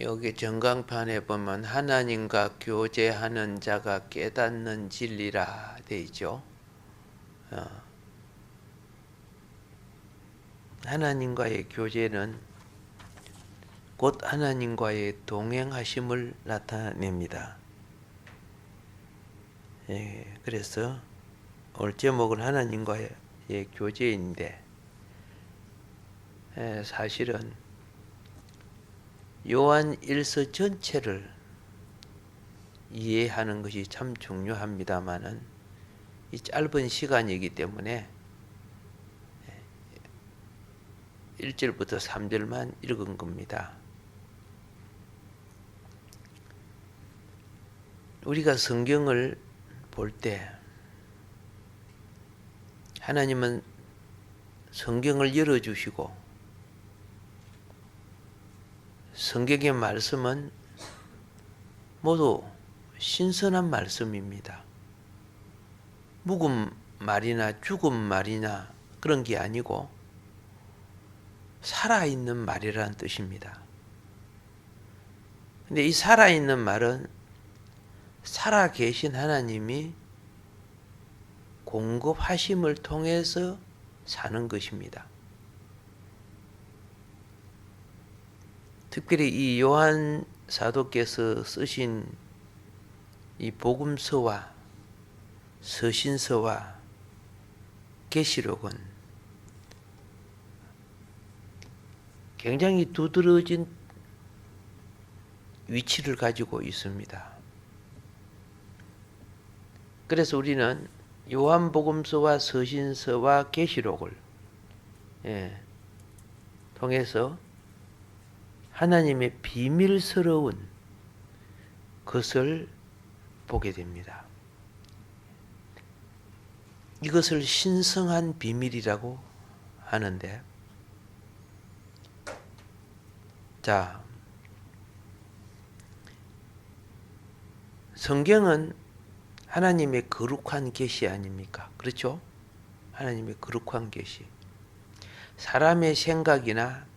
여기 전강판에 보면 하나님과 교제하는 자가 깨닫는 진리라 돼 있죠. 하나님과의 교제는 곧 하나님과의 동행하심을 나타냅니다. 그래서 오늘 제목은 하나님과의 교제인데, 사실은 요한 1서 전체를 이해하는 것이 참 중요합니다만은 이 짧은 시간이기 때문에 1절부터 3절만 읽은 겁니다. 우리가 성경을 볼 때 하나님은 성경을 열어주시고 성경의 말씀은 모두 신선한 말씀입니다. 묵은 말이나 죽은 말이나 그런 게 아니고 살아있는 말이라는 뜻입니다. 근데 이 살아있는 말은 살아계신 하나님이 공급하심을 통해서 사는 것입니다. 특별히 이 요한 사도께서 쓰신 이 복음서와 서신서와 계시록은 굉장히 두드러진 위치를 가지고 있습니다. 그래서 우리는 요한복음서와 서신서와 계시록을 통해서 하나님의 비밀스러운 것을 보게 됩니다. 이것을 신성한 비밀이라고 하는데, 자, 성경은 하나님의 거룩한 계시 아닙니까? 그렇죠? 하나님의 거룩한 계시. 사람의 생각이나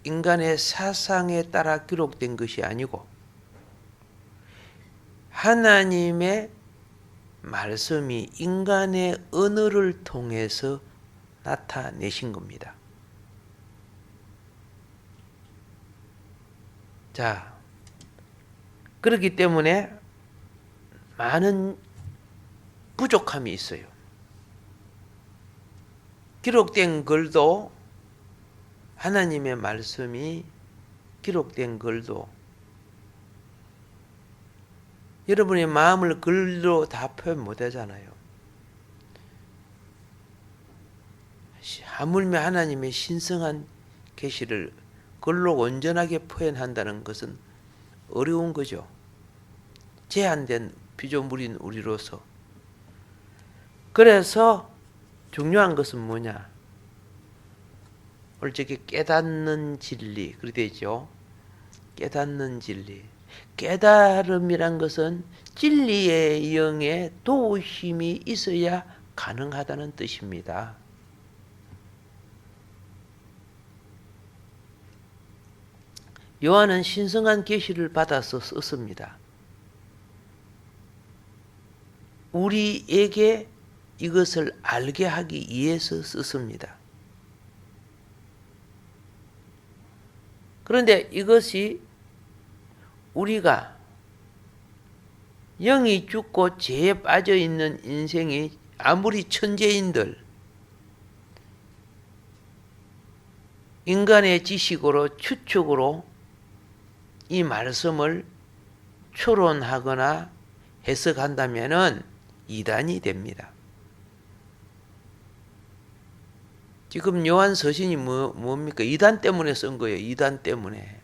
인간의 사상에 따라 기록된 것이 아니고 하나님의 말씀이 인간의 언어를 통해서 나타내신 겁니다. 자, 그렇기 때문에 많은 부족함이 있어요. 기록된 글도, 하나님의 말씀이 기록된 글도 여러분의 마음을 글로 다 표현 못 하잖아요. 하물며 하나님의 신성한 계시를 글로 온전하게 표현한다는 것은 어려운 거죠. 제한된 피조물인 우리로서. 그래서 중요한 것은 뭐냐? 오늘 저기 깨닫는 진리, 그렇게 되어 있죠. 깨닫는 진리. 깨달음이란 것은 진리의 영에 도우심이 있어야 가능하다는 뜻입니다. 요한은 신성한 계시를 받아서 썼습니다. 우리에게 이것을 알게 하기 위해서 썼습니다. 그런데 이것이 우리가 영이 죽고 죄에 빠져 있는 인생이 아무리 천재인들, 인간의 지식으로 추측으로 이 말씀을 추론하거나 해석한다면은 이단이 됩니다. 지금 요한 서신이 뭡니까? 이단 때문에 쓴 거예요. 이단 때문에.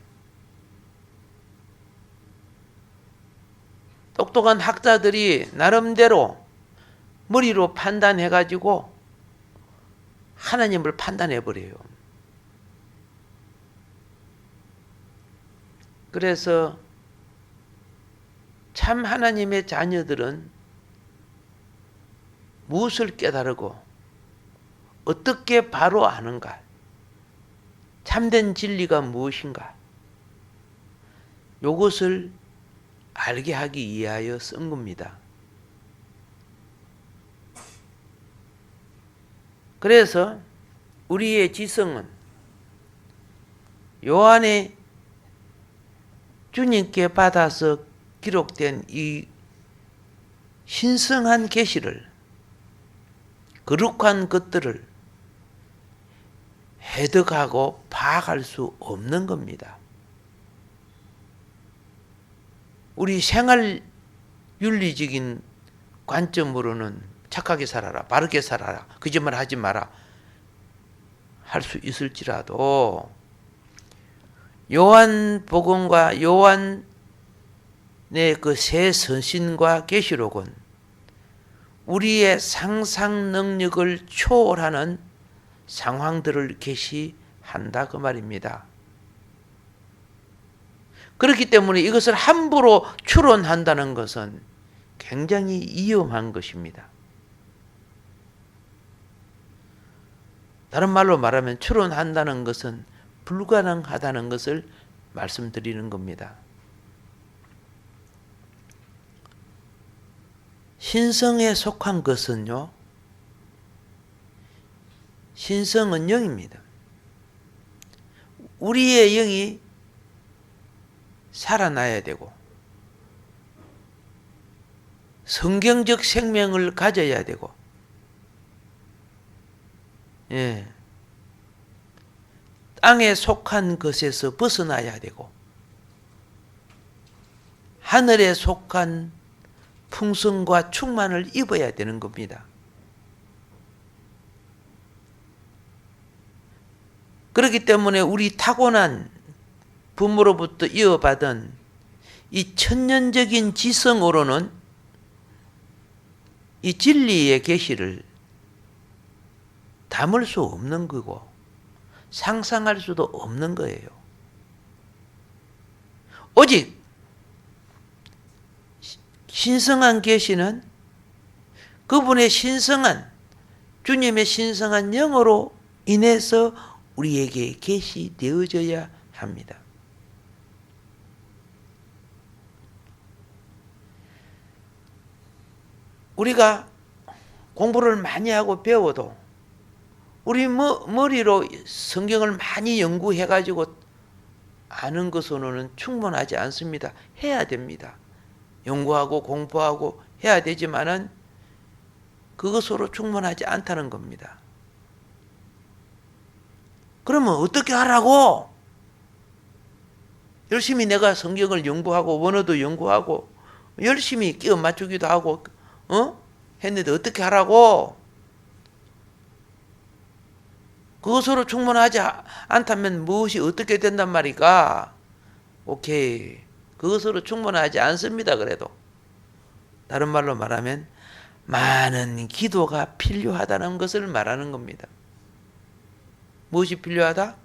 똑똑한 학자들이 나름대로 머리로 판단해가지고 하나님을 판단해버려요. 그래서 참 하나님의 자녀들은 무엇을 깨달고 어떻게 바로 아는가? 참된 진리가 무엇인가? 요것을 알게 하기 위하여 쓴 겁니다. 그래서 우리의 지성은 요한의 주님께 받아서 기록된 이 신성한 계시를, 거룩한 것들을 해석하고 파악할 수 없는 겁니다. 우리 생활 윤리적인 관점으로는 착하게 살아라, 바르게 살아라, 거짓말 하지 마라 할 수 있을지라도 요한복음과 요한의 그 새 서신과 계시록은 우리의 상상 능력을 초월하는 상황들을 계시한다 그 말입니다. 그렇기 때문에 이것을 함부로 추론한다는 것은 굉장히 위험한 것입니다. 다른 말로 말하면 추론한다는 것은 불가능하다는 것을 말씀드리는 겁니다. 신성에 속한 것은요, 신성은 영입니다. 우리의 영이 살아나야 되고 성경적 생명을 가져야 되고, 땅에 속한 것에서 벗어나야 되고 하늘에 속한 풍성과 충만을 입어야 되는 겁니다. 그렇기 때문에 우리 타고난 부모로부터 이어받은 이 천년적인 지성으로는 이 진리의 계시를 담을 수 없는 거고 상상할 수도 없는 거예요. 오직 신성한 계시는 그분의 신성한, 주님의 신성한 영으로 인해서 우리에게 계시되어져야 합니다. 우리가 공부를 많이 하고 배워도 우리 머리로 성경을 많이 연구해가지고 아는 것으로는 충분하지 않습니다. 해야 됩니다. 연구하고 공부하고 해야 되지만은 그것으로 충분하지 않다는 겁니다. 그러면 어떻게 하라고? 열심히 내가 성경을 연구하고 원어도 연구하고 열심히 끼워 맞추기도 하고 했는데 어떻게 하라고? 그것으로 충분하지 않다면 무엇이 어떻게 된단 말이까? 오케이. 그것으로 충분하지 않습니다. 그래도. 다른 말로 말하면 많은 기도가 필요하다는 것을 말하는 겁니다. 무엇이 필요하다?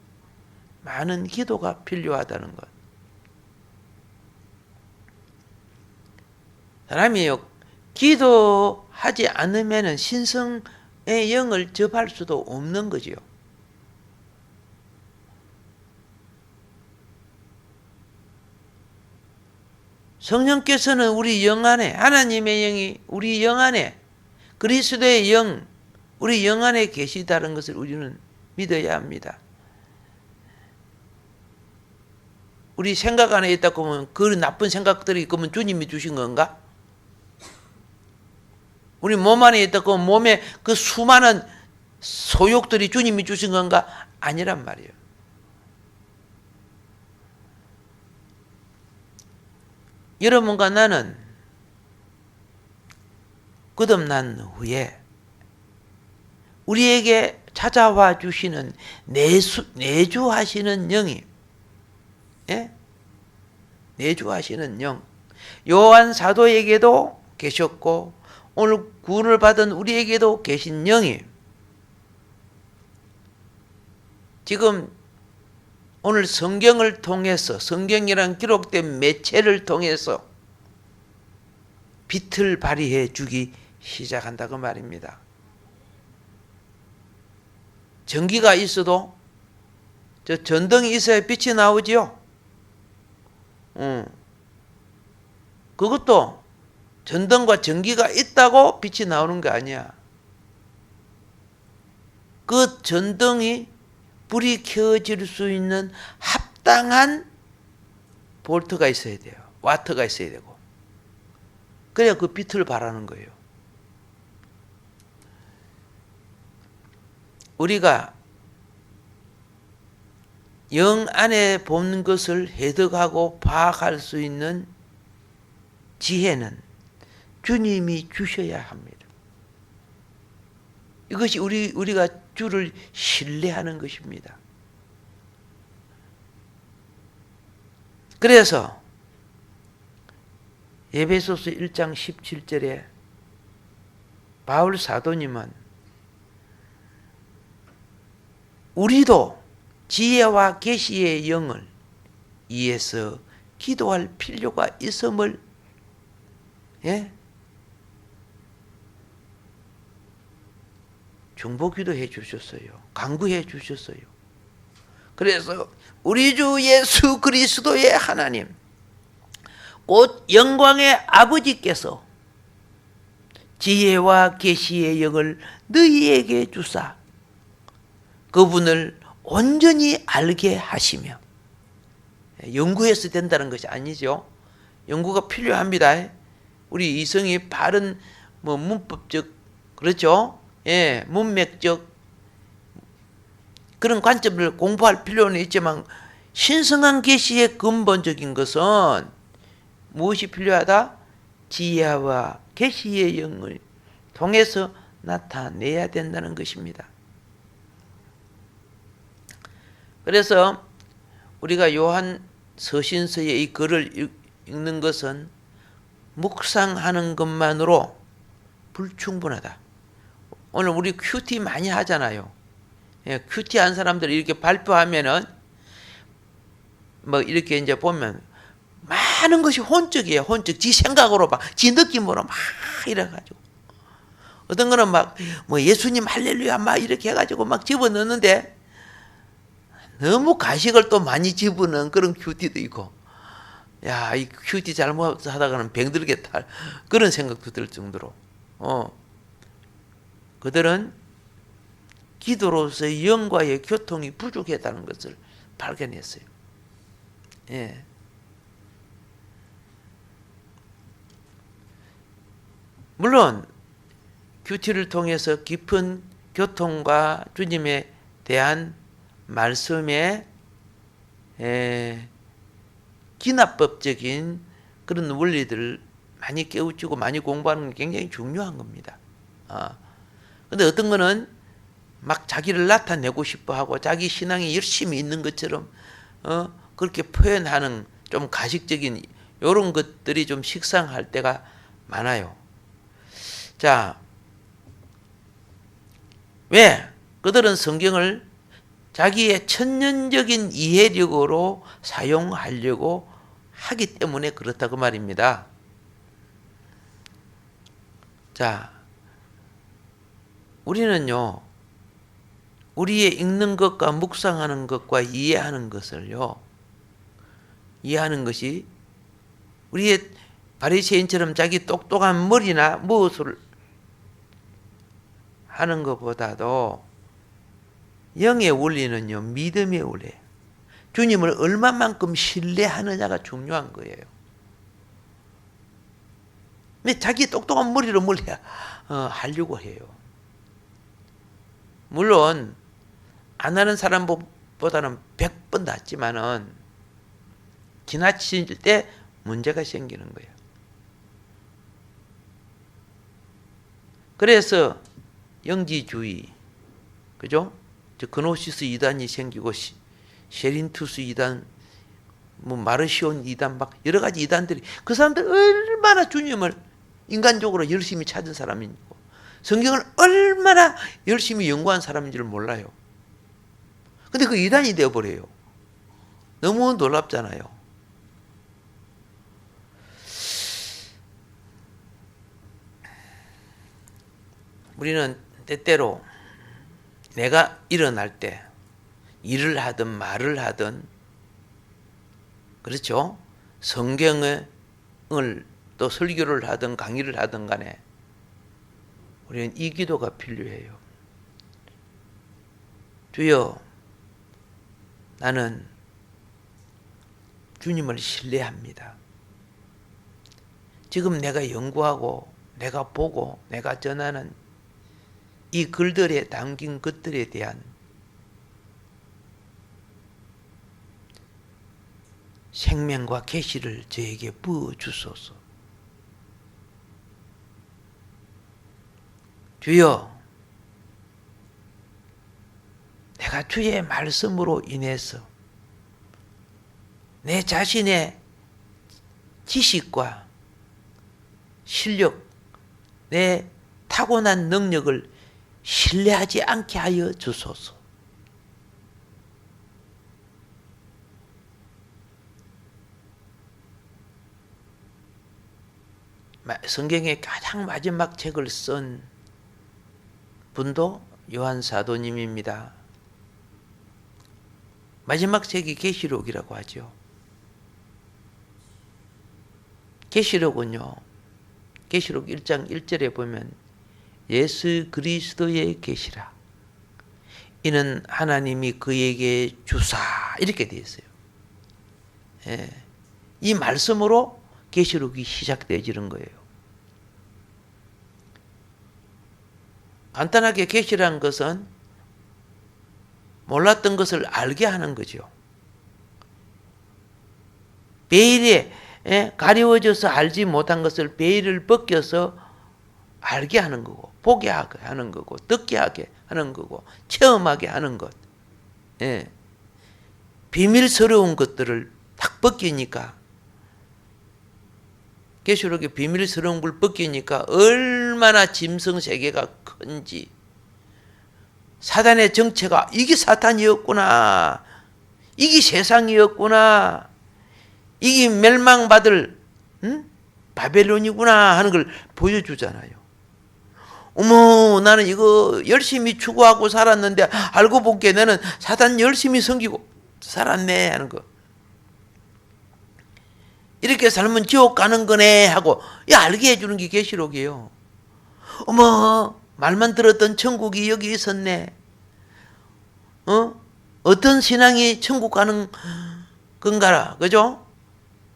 많은 기도가 필요하다는 것. 사람이요, 기도하지 않으면 신성의 영을 접할 수도 없는 거지요. 성령께서는 우리 영 안에, 하나님의 영이 우리 영 안에, 그리스도의 영, 우리 영 안에 계시다는 것을 우리는 믿어야 합니다. 우리 생각 안에 있다고 하면 그 나쁜 생각들이 그러면 주님이 주신 건가? 우리 몸 안에 있다고 하면 몸에 그 수많은 소욕들이 주님이 주신 건가? 아니란 말이에요. 여러분과 나는 거듭난 후에 우리에게 찾아와 주시는 내주하시는 영이, 내주하시는 영, 요한 사도에게도 계셨고 오늘 구원을 받은 우리에게도 계신 영이 지금 오늘 성경을 통해서, 성경이란 기록된 매체를 통해서 빛을 발휘해 주기 시작한다고 말입니다. 전기가 있어도 저 전등이 있어야 빛이 나오지요. 그것도 전등과 전기가 있다고 빛이 나오는 게 아니야. 그 전등이 불이 켜질 수 있는 합당한 볼트가 있어야 돼요. 와트가 있어야 되고. 그래야 그 빛을 발하는 거예요. 우리가 영 안에 본 것을 해석하고 파악할 수 있는 지혜는 주님이 주셔야 합니다. 이것이 우리가 주를 신뢰하는 것입니다. 그래서 에베소서 1장 17절에 바울 사도님은 우리도 지혜와 계시의 영을 위해서 기도할 필요가 있음을 중보기도해 주셨어요. 간구해 주셨어요. 그래서 우리 주 예수 그리스도의 하나님 곧 영광의 아버지께서 지혜와 계시의 영을 너희에게 주사 그분을 온전히 알게 하시며 연구해서 된다는 것이 아니죠. 연구가 필요합니다. 우리 이성이 바른 문법적 그렇죠? 문맥적 그런 관점을 공부할 필요는 있지만 신성한 계시의 근본적인 것은 무엇이 필요하다? 지혜와 계시의 영을 통해서 나타내야 된다는 것입니다. 그래서 우리가 요한 서신서의 이 글을 읽는 것은 묵상하는 것만으로 불충분하다. 오늘 우리 큐티 많이 하잖아요. 큐티 한 사람들 이렇게 발표하면은 이렇게 이제 보면 많은 것이 혼적이에요. 혼적. 지 생각으로 지 느낌으로 이래가지고. 어떤 거는 예수님 할렐루야 이렇게 해가지고 집어넣는데 너무 가식을 또 많이 집어넣은 그런 큐티도 있고. 야, 이 큐티 잘못하다가는 병들겠다. 그런 생각도 들 정도로. 그들은 기도로서의 영과의 교통이 부족했다는 것을 발견했어요. 물론 큐티를 통해서 깊은 교통과 주님에 대한 말씀의 기납법적인 그런 원리들을 많이 깨우치고 많이 공부하는 게 굉장히 중요한 겁니다. 근데 어떤 거는 자기를 나타내고 싶어 하고 자기 신앙이 열심히 있는 것처럼 그렇게 표현하는 좀 가식적인 이런 것들이 좀 식상할 때가 많아요. 자, 왜? 그들은 성경을 자기의 천년적인 이해력으로 사용하려고 하기 때문에 그렇다고 말입니다. 자, 우리는요, 우리의 읽는 것과 묵상하는 것과 이해하는 것을요, 이해하는 것이 우리의 바리새인처럼 자기 똑똑한 머리나 무엇을 하는 것보다도 영의 원리는요, 믿음의 원리예요. 주님을 얼마만큼 신뢰하느냐가 중요한 거예요. 근데 자기 똑똑한 머리로 뭘 하려고 해요. 물론 안 하는 사람보다는 100번 낫지만은 지나칠 때 문제가 생기는 거예요. 그래서 영지주의, 그죠? 그노시스 이단이 생기고 셰린투스 이단, 마르시온 이단, 여러 가지 이단들이 그 사람들 얼마나 주님을 인간적으로 열심히 찾은 사람이고 성경을 얼마나 열심히 연구한 사람인지를 몰라요. 근데 그 이단이 되어버려요. 너무 놀랍잖아요. 우리는 때때로 내가 일어날 때 일을 하든 말을 하든 그렇죠? 성경을 또 설교를 하든 강의를 하든 간에 우리는 이 기도가 필요해요. 주여, 나는 주님을 신뢰합니다. 지금 내가 연구하고 내가 보고 내가 전하는 이 글들에 담긴 것들에 대한 생명과 계시를 저에게 부어주소서. 주여, 내가 주의 말씀으로 인해서 내 자신의 지식과 실력, 내 타고난 능력을 신뢰하지 않게 하여 주소서. 성경의 가장 마지막 책을 쓴 분도 요한 사도님입니다. 마지막 책이 계시록이라고 하죠. 계시록은요, 계시록 1장 1절에 보면 예수 그리스도의 계시라. 이는 하나님이 그에게 주사 이렇게 되어 있어요. 예. 이 말씀으로 계시록이 시작되어지는 거예요. 간단하게 계시란 것은 몰랐던 것을 알게 하는 거죠. 베일에 가려워져서 알지 못한 것을 베일을 벗겨서 알게 하는 거고, 보게 하게 하는 거고, 듣게 하게 하는 거고, 체험하게 하는 것. 예. 비밀스러운 것들을 딱 벗기니까, 계시록에 비밀스러운 걸 벗기니까 얼마나 짐승 세계가 큰지, 사단의 정체가 이게 사탄이었구나, 이게 세상이었구나, 이게 멸망받을 바벨론이구나 하는 걸 보여주잖아요. 어머, 나는 이거 열심히 추구하고 살았는데 알고 보기에 나는 사단 열심히 섬기고 살았네 하는 거. 이렇게 살면 지옥 가는 거네 하고 알게 해주는 게 계시록이에요. 어머, 말만 들었던 천국이 여기 있었네. 어떤 신앙이 천국 가는 건가라, 그죠?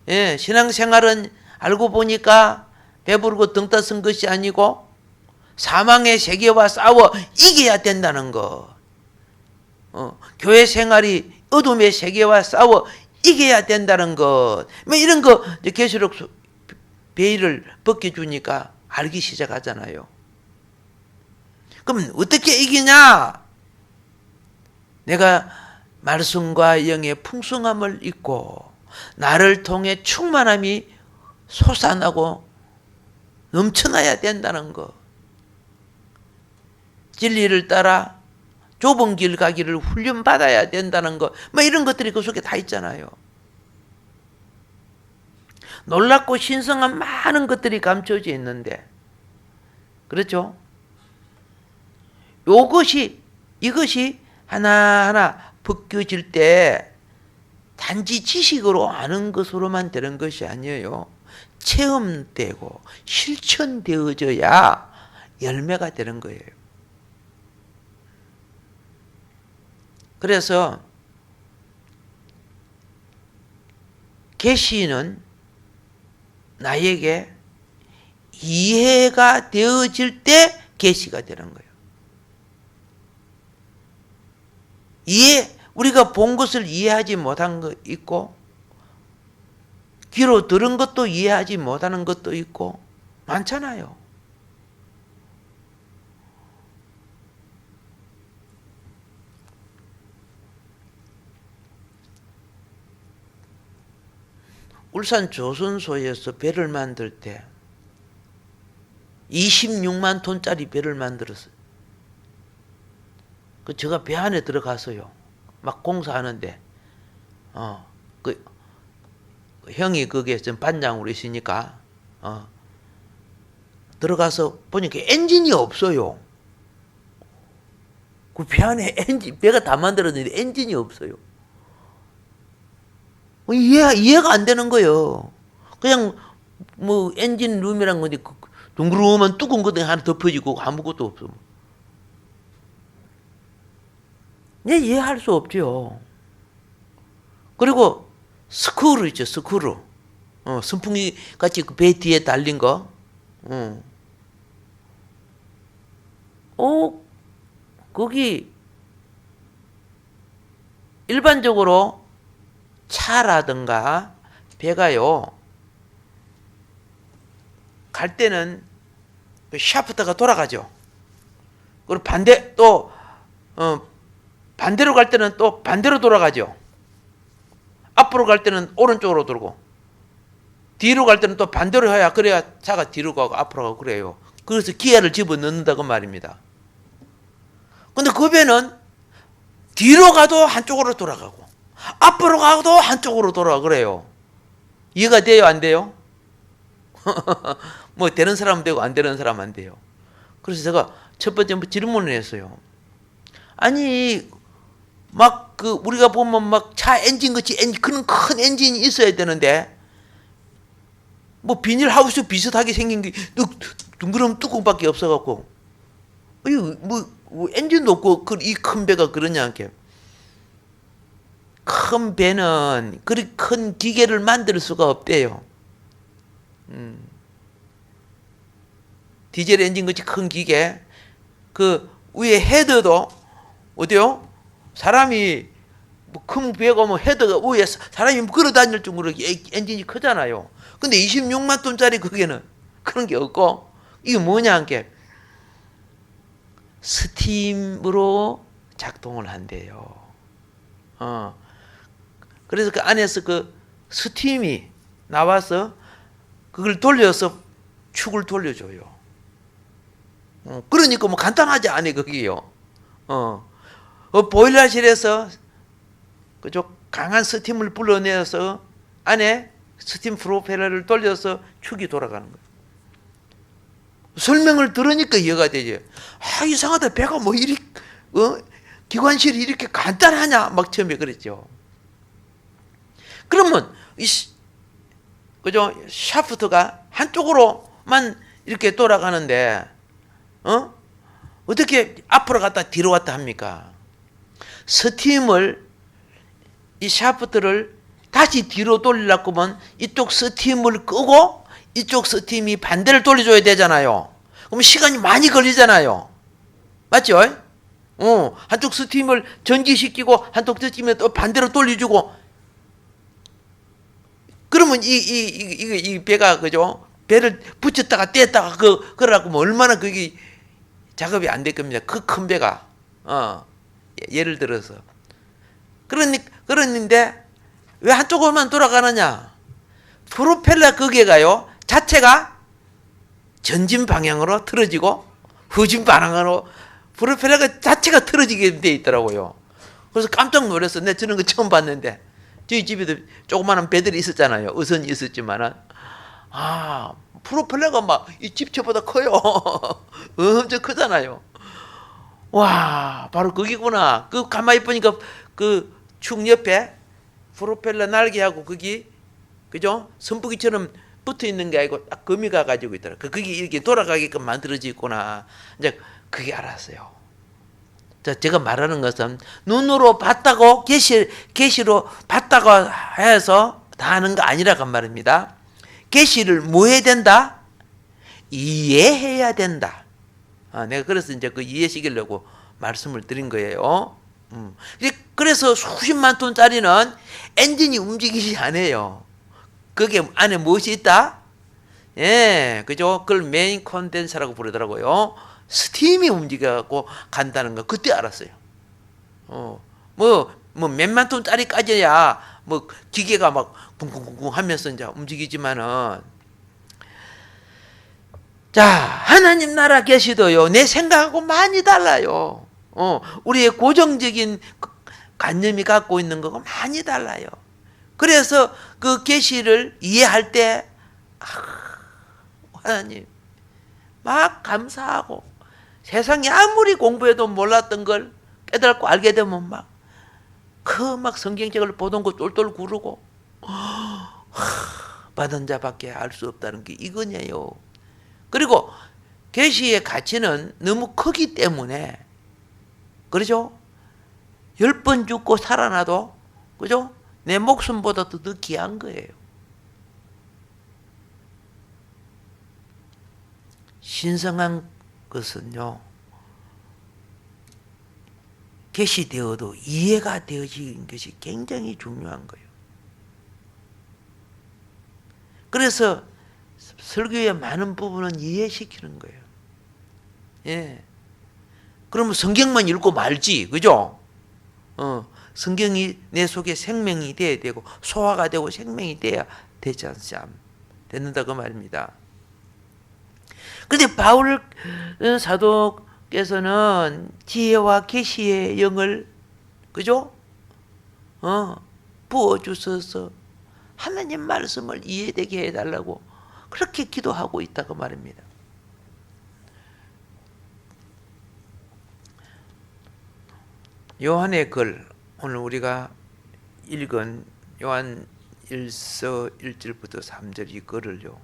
예, 신앙생활은 알고 보니까 배부르고 등 따선 것이 아니고 사망의 세계와 싸워 이겨야 된다는 것. 교회 생활이 어둠의 세계와 싸워 이겨야 된다는 것. 뭐 이런 거 계시록 베일을 벗겨주니까 알기 시작하잖아요. 그럼 어떻게 이기냐? 내가 말씀과 영의 풍성함을 잊고 나를 통해 충만함이 솟아나고 넘쳐나야 된다는 것. 진리를 따라 좁은 길 가기를 훈련받아야 된다는 것. 뭐 이런 것들이 그 속에 다 있잖아요. 놀랍고 신성한 많은 것들이 감춰져 있는데, 그렇죠? 이것이 하나하나 벗겨질 때 단지 지식으로 아는 것으로만 되는 것이 아니에요. 체험되고 실천되어져야 열매가 되는 거예요. 그래서 계시는 나에게 이해가 되어질 때 계시가 되는 거예요. 우리가 본 것을 이해하지 못한 것 있고, 귀로 들은 것도 이해하지 못하는 것도 있고 많잖아요. 울산 조선소에서 배를 만들 때 26만 톤짜리 배를 만들었어요. 제가 배 안에 들어가서요, 막 공사하는데, 형이 거기에 좀 반장으로 있으니까, 들어가서 보니까 엔진이 없어요. 그 배 안에 배가 다 만들었는데 엔진이 없어요. 이해가 안 되는 거예요. 그냥 뭐 엔진 룸이란 건데 둥그러만 뚜껑 거등 하나 덮어지고 아무것도 없어. 이해할 수 없죠. 그리고 스크루 있죠, 스크루. 선풍기 같이 그 배 뒤에 달린 거. 거기 일반적으로 차라든가 배가요, 갈 때는 그 샤프트가 돌아가죠. 그리고 반대로 갈 때는 또 반대로 돌아가죠. 앞으로 갈 때는 오른쪽으로 돌고, 뒤로 갈 때는 또 반대로 해야, 그래야 차가 뒤로 가고 앞으로 가고 그래요. 그래서 기아를 집어 넣는다고 말입니다. 근데 그 배는 뒤로 가도 한쪽으로 돌아가고 앞으로 가도 한쪽으로 돌아가 그래요. 이해가 돼요, 안 돼요? 뭐 되는 사람은 되고 안 되는 사람은 안 돼요. 그래서 제가 첫 번째 질문을 했어요. 아니 막 우리가 보면 막 차 엔진 같이 그런 큰 엔진이 있어야 되는데 뭐 비닐하우스 비슷하게 생긴 게 둥그런 뚜껑밖에 없어갖고 뭐 엔진도 없고 이 큰 배가 그러냐 이렇게. 큰 배는 그리 큰 기계를 만들 수가 없대요. 디젤 엔진 같이 큰 기계, 그 위에 헤더도 어때요? 사람이 뭐 큰 배가 뭐 헤더가 위에 사람이 걸어 다닐 정도로 엔진이 크잖아요. 근데 26만 톤짜리 그게는 그런 게 없고, 이게 뭐냐 한게 스팀으로 작동을 한대요. 그래서 그 안에서 그 스팀이 나와서 그걸 돌려서 축을 돌려줘요. 그러니까 뭐 간단하지 않아요, 그게요. 보일러실에서 그쪽 강한 스팀을 불러내서 안에 스팀 프로펠러를 돌려서 축이 돌아가는 거예요. 설명을 들으니까 이해가 되죠. 이상하다. 배가 뭐 이리 기관실이 이렇게 간단하냐 막 처음에 그랬죠. 그러면 그죠? 샤프트가 한쪽으로만 이렇게 돌아가는데 어떻게 앞으로 갔다 뒤로 갔다 합니까? 스팀을 이 샤프트를 다시 뒤로 돌리려고 하면 이쪽 스팀을 끄고 이쪽 스팀이 반대를 돌려줘야 되잖아요. 그럼 시간이 많이 걸리잖아요. 맞죠? 한쪽 스팀을 전기시키고 한쪽 스팀을 또 반대로 돌려주고, 그러면 이 배가 그죠? 배를 붙였다가 뗐다가 그러라고 뭐 얼마나 그게 작업이 안 될 겁니다. 그 큰 배가 예를 들어서 그랬는데 왜 한쪽으로만 돌아가느냐? 프로펠러 그게가요 자체가 전진 방향으로 틀어지고 후진 방향으로 프로펠러가 자체가 틀어지게 돼 있더라고요. 그래서 깜짝 놀랐어. 내가 저런 거 처음 봤는데, 저희 집에도 조그마한 배들이 있었잖아요. 의선이 있었지만은 프로펠러가 막 이 집처보다 커요. 엄청 크잖아요. 와, 바로 거기구나. 그 가만히 보니까 그 축 옆에 프로펠러 날개하고 거기 그죠? 선풍기처럼 붙어 있는 게 아니고 딱 거미가 가지고 있더라. 그게 이렇게 돌아가게끔 만들어져 있구나. 이제 그게 알았어요. 자, 제가 말하는 것은 눈으로 봤다고 계시로 봤다고 해서 다 하는 거 아니라고 말입니다. 계시를 뭐 해야 된다? 이해해야 된다. 내가 그래서 이제 그 이해시키려고 말씀을 드린 거예요. 그래서 수십만 톤짜리는 엔진이 움직이지 않아요. 거기에 안에 무엇이 있다? 예, 그죠? 그걸 메인 컨덴서라고 부르더라고요. 스팀이 움직여갖고 간다는 거 그때 알았어요. 뭐 몇만 톤짜리까지야 뭐 기계가 막 쿵쿵쿵쿵 하면서 이제 움직이지만은, 자, 하나님 나라 계시도요 내 생각하고 많이 달라요. 우리의 고정적인 관념이 갖고 있는 거가 많이 달라요. 그래서 그 계시를 이해할 때 하나님 막 감사하고, 세상에 아무리 공부해도 몰랐던 걸 깨닫고 알게 되면 막 성경책을 보던 거 똘똘 구르고 받은 자밖에 알 수 없다는 게 이거네요. 그리고 계시의 가치는 너무 크기 때문에, 그렇죠? 10번 죽고 살아나도, 그죠? 내 목숨보다도 더 귀한 거예요. 신성한 것은요, 계시되어도 이해가 되어지는 것이 굉장히 중요한 거예요. 그래서 설교의 많은 부분은 이해시키는 거예요. 예. 그러면 성경만 읽고 말지, 그죠? 성경이 내 속에 생명이 돼야 되고, 소화가 되고 생명이 돼야 되지 않는다, 그 말입니다. 그런데 바울 사도께서는 지혜와 계시의 영을, 그죠? 부어주셔서 하나님 말씀을 이해되게 해달라고 그렇게 기도하고 있다고 말입니다. 요한의 글, 오늘 우리가 읽은 요한 1서 1절부터 3절 이 글을요,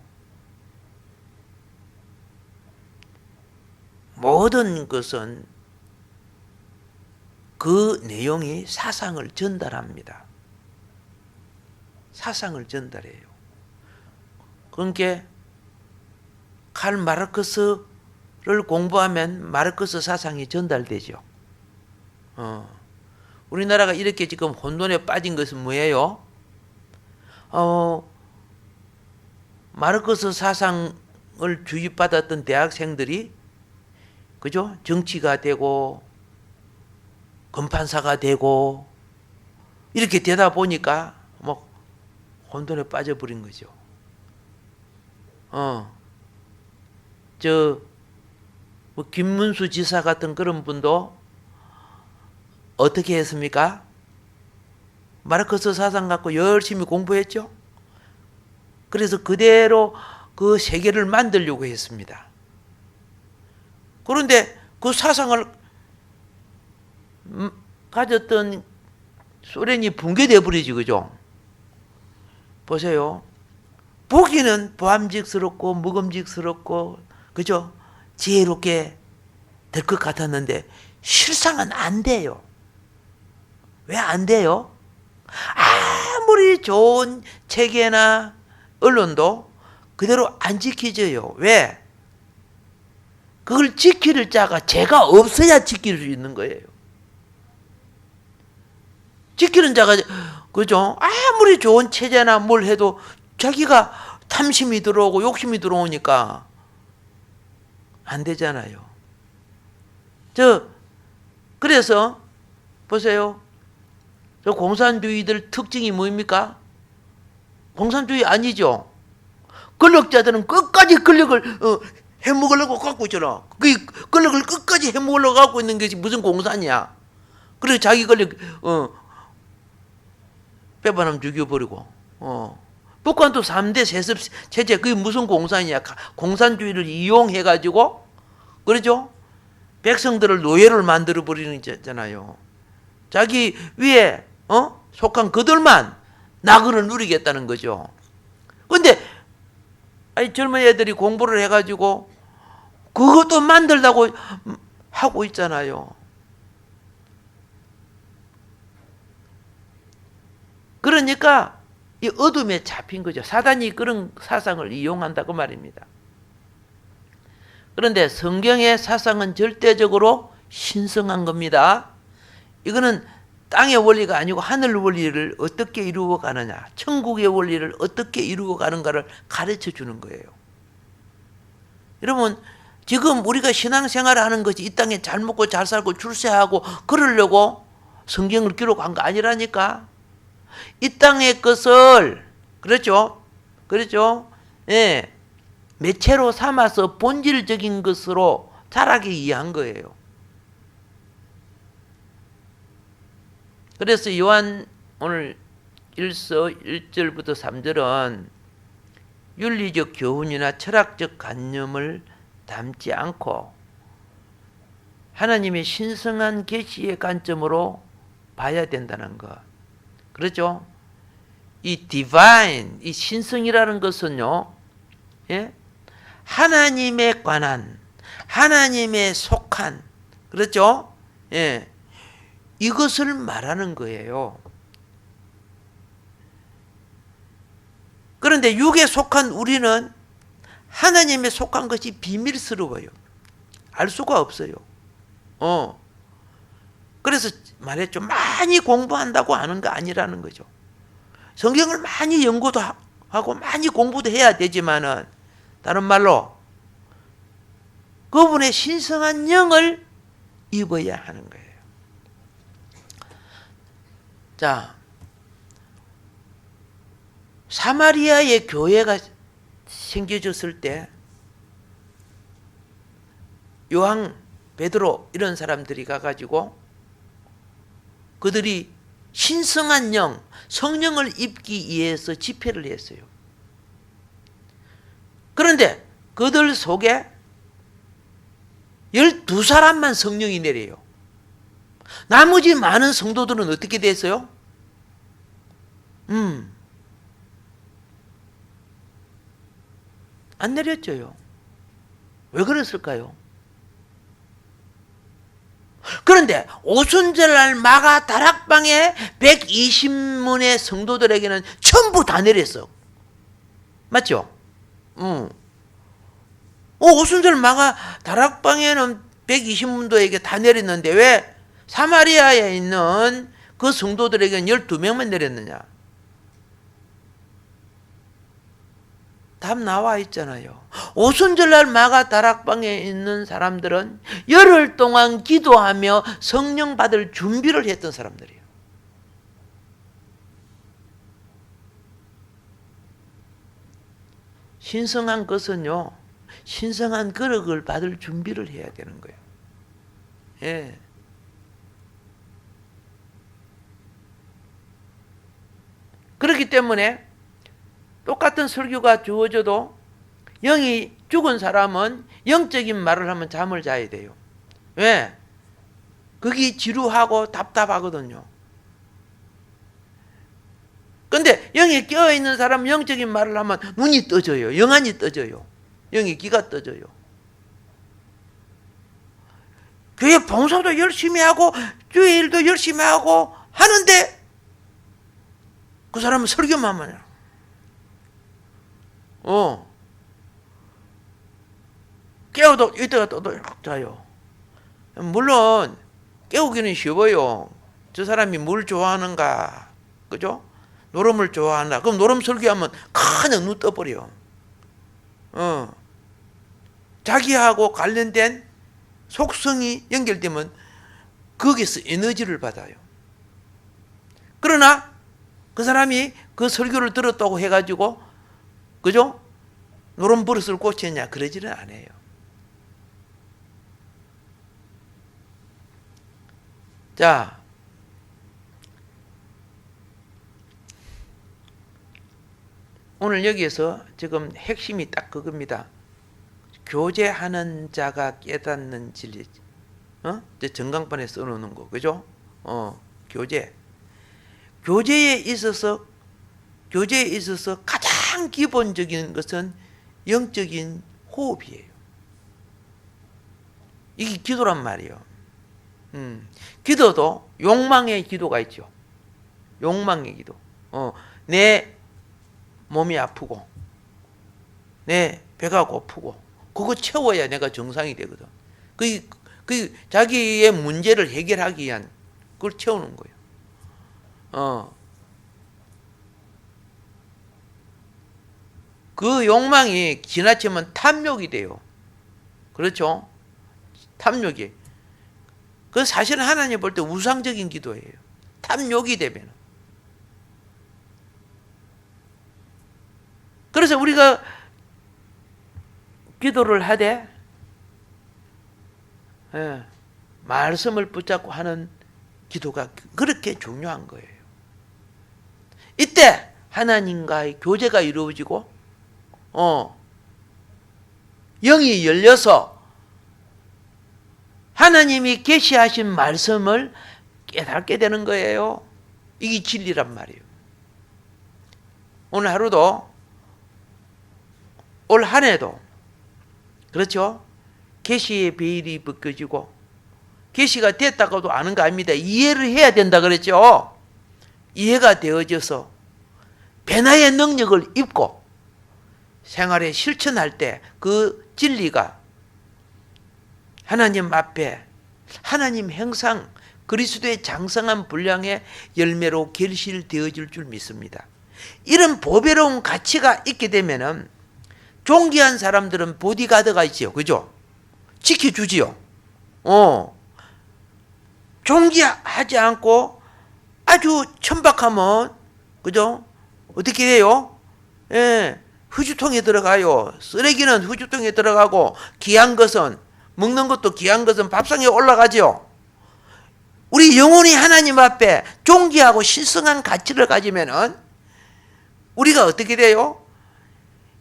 모든 것은 그 내용이 사상을 전달합니다. 사상을 전달해요. 그러니까 칼 마르크스를 공부하면 마르크스 사상이 전달되죠. 우리나라가 이렇게 지금 혼돈에 빠진 것은 뭐예요? 마르크스 사상을 주입받았던 대학생들이, 그죠? 정치가 되고 검판사가 되고 이렇게 되다 보니까 뭐 혼돈에 빠져버린 거죠. 뭐 김문수 지사 같은 그런 분도 어떻게 했습니까? 마르크스 사상 갖고 열심히 공부했죠. 그래서 그대로 그 세계를 만들려고 했습니다. 그런데 그 사상을 가졌던 소련이 붕괴되어 버리지, 그죠? 보세요. 보기는 보암직스럽고 먹음직스럽고, 그죠? 지혜롭게 될 것 같았는데 실상은 안 돼요. 왜 안 돼요? 아무리 좋은 체계나 언론도 그대로 안 지켜져요. 왜? 그걸 지킬 자가 죄가 없어야 지킬 수 있는 거예요. 지키는 자가, 그죠? 아무리 좋은 체제나 뭘 해도 자기가 탐심이 들어오고 욕심이 들어오니까 안 되잖아요. 그래서 보세요. 저 공산주의들 특징이 뭡니까? 공산주의 아니죠. 권력자들은 끝까지 권력을 해먹으려고 갖고 있잖아. 그 권력을 끝까지 해먹으려고 갖고 있는 것이 무슨 공산이야. 그래서 자기 권력 빼바람 죽여버리고. 북한도 3대 세습 체제, 그게 무슨 공산이야. 공산주의를 이용해가지고, 그러죠? 백성들을 노예를 만들어버리는 거잖아요. 자기 위에 속한 그들만 낙을 누리겠다는 거죠. 그런데 젊은 애들이 공부를 해가지고 그것도 만들다고 하고 있잖아요. 그러니까 이 어둠에 잡힌 거죠. 사단이 그런 사상을 이용한다고 말입니다. 그런데 성경의 사상은 절대적으로 신성한 겁니다. 이거는 땅의 원리가 아니고 하늘 원리를 어떻게 이루어 가느냐, 천국의 원리를 어떻게 이루어 가는가를 가르쳐 주는 거예요. 여러분, 지금 우리가 신앙생활을 하는 것이 이 땅에 잘 먹고 잘 살고 출세하고 그러려고 성경을 기록한 거 아니라니까. 이 땅의 것을, 그렇죠? 예, 매체로 삼아서 본질적인 것으로 자라게 이해한 거예요. 그래서 요한 오늘 1서 1절부터 3절은 윤리적 교훈이나 철학적 관념을 담지 않고 하나님의 신성한 계시의 관점으로 봐야 된다는 것. 그렇죠? 이 divine, 이 신성이라는 것은요, 예? 하나님에 관한, 하나님에 속한, 그렇죠? 예. 이것을 말하는 거예요. 그런데 육에 속한 우리는 하나님에 속한 것이 비밀스러워요. 알 수가 없어요. 그래서 말했죠. 많이 공부한다고 아는 거 아니라는 거죠. 성경을 많이 연구도 하고 많이 공부도 해야 되지만은, 다른 말로 그분의 신성한 영을 입어야 하는 거예요. 자, 사마리아의 교회가 생겨졌을 때 요한, 베드로 이런 사람들이 가가지고 그들이 신성한 영, 성령을 입기 위해서 집회를 했어요. 그런데 그들 속에 12사람만 성령이 내려요. 나머지 많은 성도들은 어떻게 됐어요? 안 내렸죠요. 왜 그랬을까요? 그런데 오순절날 마가 다락방에 120문의 성도들에게는 전부 다 내렸어. 맞죠? 오순절 마가 다락방에는 120문도에게 다 내렸는데 왜 사마리아에 있는 그 성도들에게는 12명만 내렸느냐? 답 나와 있잖아요. 오순절날 마가 다락방에 있는 사람들은 열흘 동안 기도하며 성령 받을 준비를 했던 사람들이에요. 신성한 것은요, 신성한 거룩을 받을 준비를 해야 되는 거예요. 예. 그렇기 때문에 똑같은 설교가 주어져도 영이 죽은 사람은 영적인 말을 하면 잠을 자야 돼요. 왜? 그게 지루하고 답답하거든요. 근데 영이 깨어있는 사람은 영적인 말을 하면 눈이 떠져요. 영안이 떠져요. 영이 귀가 떠져요. 교회 봉사도 열심히 하고 주의 일도 열심히 하고 하는데 그 사람은 설교만 하냐. 깨워도 이때가 또 자요. 물론 깨우기는 쉬워요. 저 사람이 뭘 좋아하는가, 그죠? 노름을 좋아하나? 그럼 노름 설교하면 그냥 눈 떠버려. 자기하고 관련된 속성이 연결되면 거기서 에너지를 받아요. 그러나 그 사람이 그 설교를 들었다고 해가지고, 그죠? 노름 버릇을 고쳤냐? 그러지는 않아요. 자, 오늘 여기에서 지금 핵심이 딱 그겁니다. 교제하는 자가 깨닫는 진리. 이제 전강판에 써놓는 거, 그죠? 교제. 교제에 있어서 가장 기본적인 것은 영적인 호흡이에요. 이게 기도란 말이에요. 기도도 욕망의 기도가 있죠. 욕망의 기도. 내 몸이 아프고, 내 배가 고프고, 그거 채워야 내가 정상이 되거든. 그 자기의 문제를 해결하기 위한 그걸 채우는 거예요. 그 욕망이 지나치면 탐욕이 돼요. 그렇죠? 탐욕이. 그 사실은 하나님 볼 때 우상적인 기도예요. 탐욕이 되면. 그래서 우리가 기도를 하되 말씀을 붙잡고 하는 기도가 그렇게 중요한 거예요. 이때 하나님과의 교제가 이루어지고 영이 열려서 하나님이 계시하신 말씀을 깨닫게 되는 거예요. 이게 진리란 말이에요. 오늘 하루도 올 한 해도 그렇죠? 계시의 베일이 벗겨지고 계시가 됐다고도 아는 거 아닙니다. 이해를 해야 된다 그랬죠. 이해가 되어져서 변화의 능력을 입고 생활에 실천할 때 그 진리가 하나님 앞에 하나님 형상 그리스도의 장성한 분량의 열매로 결실되어질 줄 믿습니다. 이런 보배로운 가치가 있게 되면은 존귀한 사람들은 보디가드가 있지요. 그죠? 지켜주지요. 존귀하지 않고 아주 천박하면 그죠? 어떻게 해요? 예, 휴지통에 들어가요. 쓰레기는 휴지통에 들어가고 귀한 것은 먹는 것도 귀한 것은 밥상에 올라가죠. 우리 영혼이 하나님 앞에 존귀하고 신성한 가치를 가지면은 우리가 어떻게 돼요?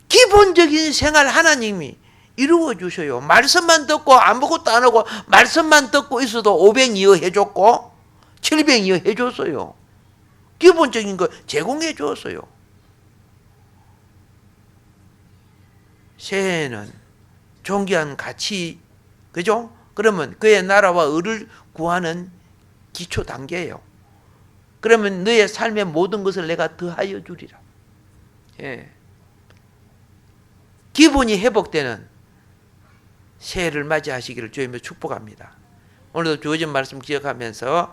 기본적인 생활 하나님이 이루어 주셔요. 말씀만 듣고 아무것도 안 하고 말씀만 듣고 있어도 500이어 해줬고 700이어 해줬어요. 기본적인 거 제공해 줬어요. 새해는 존귀한 가치, 그죠? 그러면 그의 나라와 의를 구하는 기초 단계예요. 그러면 너의 삶의 모든 것을 내가 더하여 주리라. 예. 기본이 회복되는 새해를 맞이하시기를 주님의 축복합니다. 오늘도 주어진 말씀 기억하면서